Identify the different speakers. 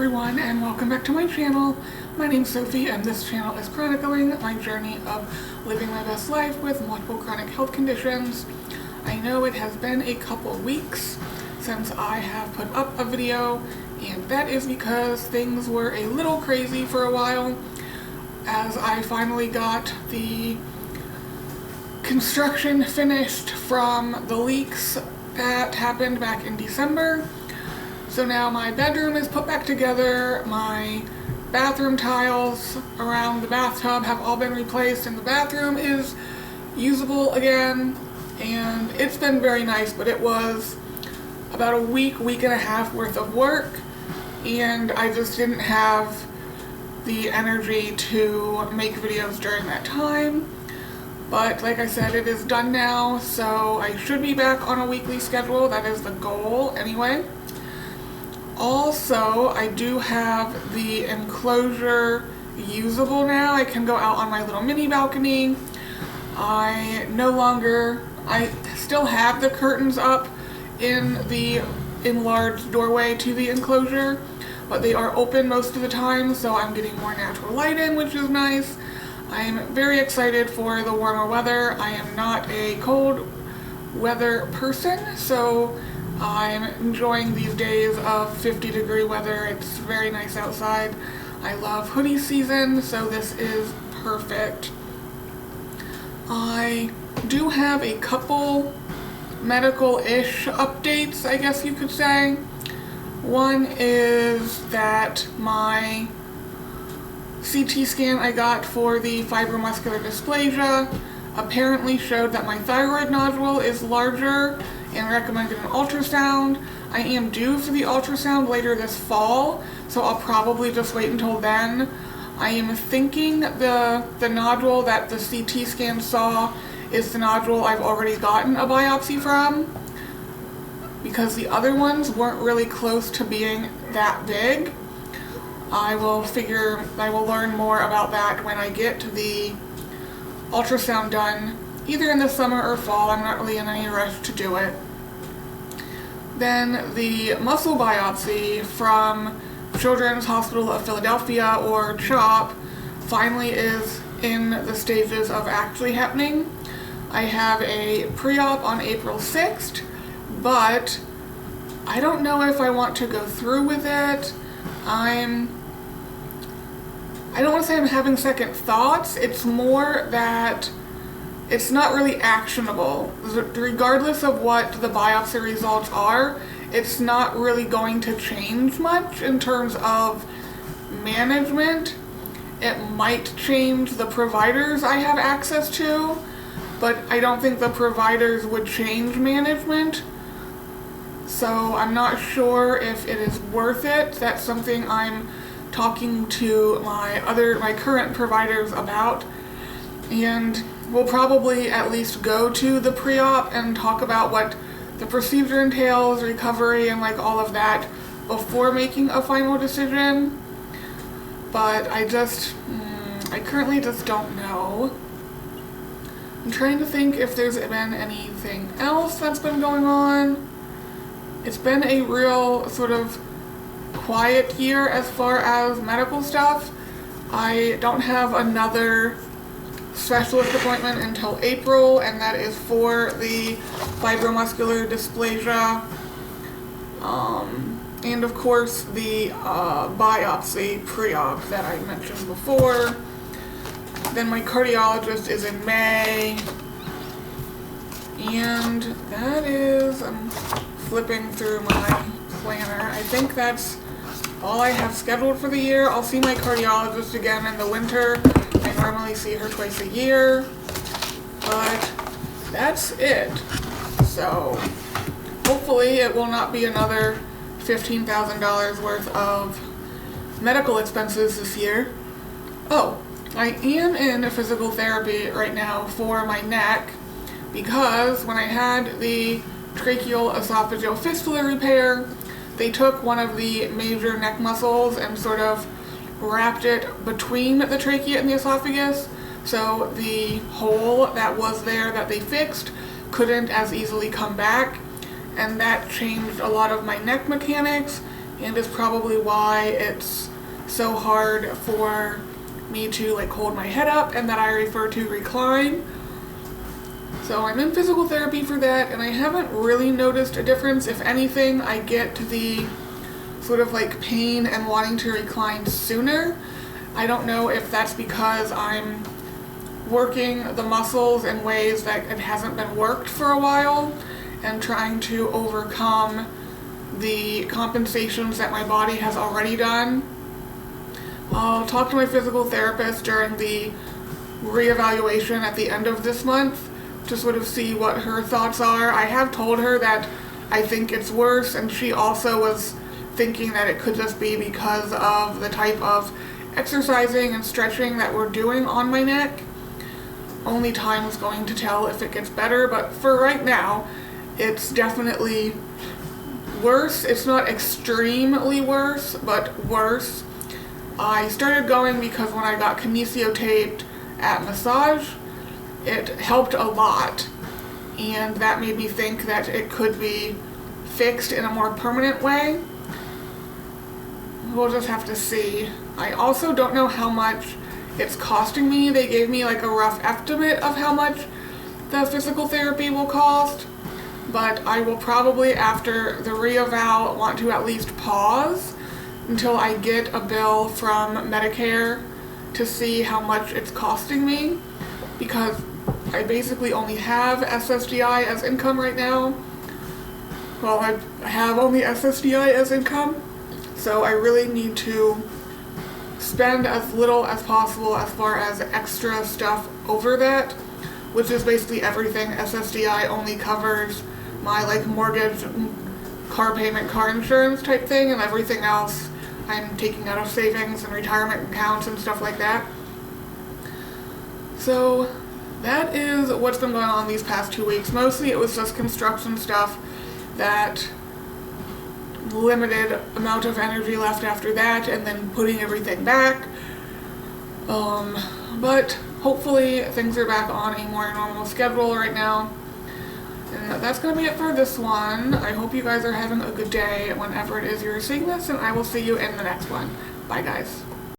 Speaker 1: everyone, and welcome back to my channel. My name's Sophie, and this channel is chronicling my journey of living my best life with multiple chronic health conditions. I know it has been a couple weeks since I have put up a video, and that is because things were a little crazy for a while as I finally got the construction finished from the leaks that happened back in December. So now my bedroom is put back together, my bathroom tiles around the bathtub have all been replaced, and the bathroom is usable again, and it's been very nice, but it was about a week and a half worth of work, and I just didn't have the energy to make videos during that time. But like I said, it is done now, so I should be back on a weekly schedule. That is the goal anyway. Also, I do have the enclosure usable now. I can go out on my little mini balcony. I still have the curtains up in the enlarged doorway to the enclosure, but they are open most of the time, so I'm getting more natural light in, which is nice. I'm very excited for the warmer weather. I am not a cold weather person, so I'm enjoying these days of 50-degree weather. It's very nice outside. I love hoodie season, so this is perfect. I do have a couple medical-ish updates, I guess you could say. One is that my CT scan I got for the fibromuscular dysplasia apparently showed that my thyroid nodule is larger and recommended an ultrasound. I am due for the ultrasound later this fall, so I'll probably just wait until then. I am thinking the nodule that the CT scan saw is the nodule I've already gotten a biopsy from, because the other ones weren't really close to being that big. I will learn more about that when I get the ultrasound done, either in the summer or fall. I'm not really in any rush to do it. Then the muscle biopsy from Children's Hospital of Philadelphia, or CHOP, finally is in the stages of actually happening. I have a pre-op on April 6th, but I don't know if I want to go through with it. I don't want to say I'm having second thoughts. It's more that it's not really actionable. Regardless of what the biopsy results are, it's not really going to change much in terms of management. It might change the providers I have access to, but I don't think the providers would change management. So I'm not sure if it is worth it. That's something I'm talking to my current providers about, and we'll probably at least go to the pre-op and talk about what the procedure entails, recovery, and like all of that before making a final decision. But I currently just don't know. I'm trying to think if there's been anything else that's been going on. It's been a real sort of quiet year as far as medical stuff. I don't have another specialist appointment until April, and that is for the fibromuscular dysplasia, and of course the biopsy pre-op that I mentioned before. Then my cardiologist is in May, and that is, I'm flipping through my planner, I think that's all I have scheduled for the year. I'll see my cardiologist again in the winter. I normally see her twice a year, but that's it. So hopefully it will not be another $15,000 worth of medical expenses this year. Oh, I am in physical therapy right now for my neck, because when I had the tracheoesophageal fistula repair, they took one of the major neck muscles and sort of wrapped it between the trachea and the esophagus, so the hole that was there that they fixed couldn't as easily come back, and that changed a lot of my neck mechanics and is probably why it's so hard for me to like hold my head up, and that I refer to recline. So I'm in physical therapy for that, and I haven't really noticed a difference. If anything, I get to the sort of like pain and wanting to recline sooner. I don't know if that's because I'm working the muscles in ways that it hasn't been worked for a while and trying to overcome the compensations that my body has already done. I'll talk to my physical therapist during the reevaluation at the end of this month to sort of see what her thoughts are. I have told her that I think it's worse, and she also was thinking that it could just be because of the type of exercising and stretching that we're doing on my neck. Only time is going to tell if it gets better, but for right now, it's definitely worse. It's not extremely worse, but worse. I started going because when I got kinesiotaped at massage, it helped a lot, and that made me think that it could be fixed in a more permanent way. We'll just have to see. I also don't know how much it's costing me. They gave me like a rough estimate of how much the physical therapy will cost, but I will probably, after the re-eval, want to at least pause until I get a bill from Medicare to see how much it's costing me, because I basically only have SSDI as income right now. Well, I have only SSDI as income, so I really need to spend as little as possible as far as extra stuff over that, which is basically everything. SSDI only covers my like mortgage, car payment, car insurance type thing, and everything else I'm taking out of savings and retirement accounts and stuff like that. So that is what's been going on these past 2 weeks. Mostly it was just construction stuff that limited amount of energy left after that, and then putting everything back. But hopefully things are back on a more normal schedule right now. And that's going to be it for this one. I hope you guys are having a good day whenever it is you're seeing this, and I will see you in the next one. Bye, guys.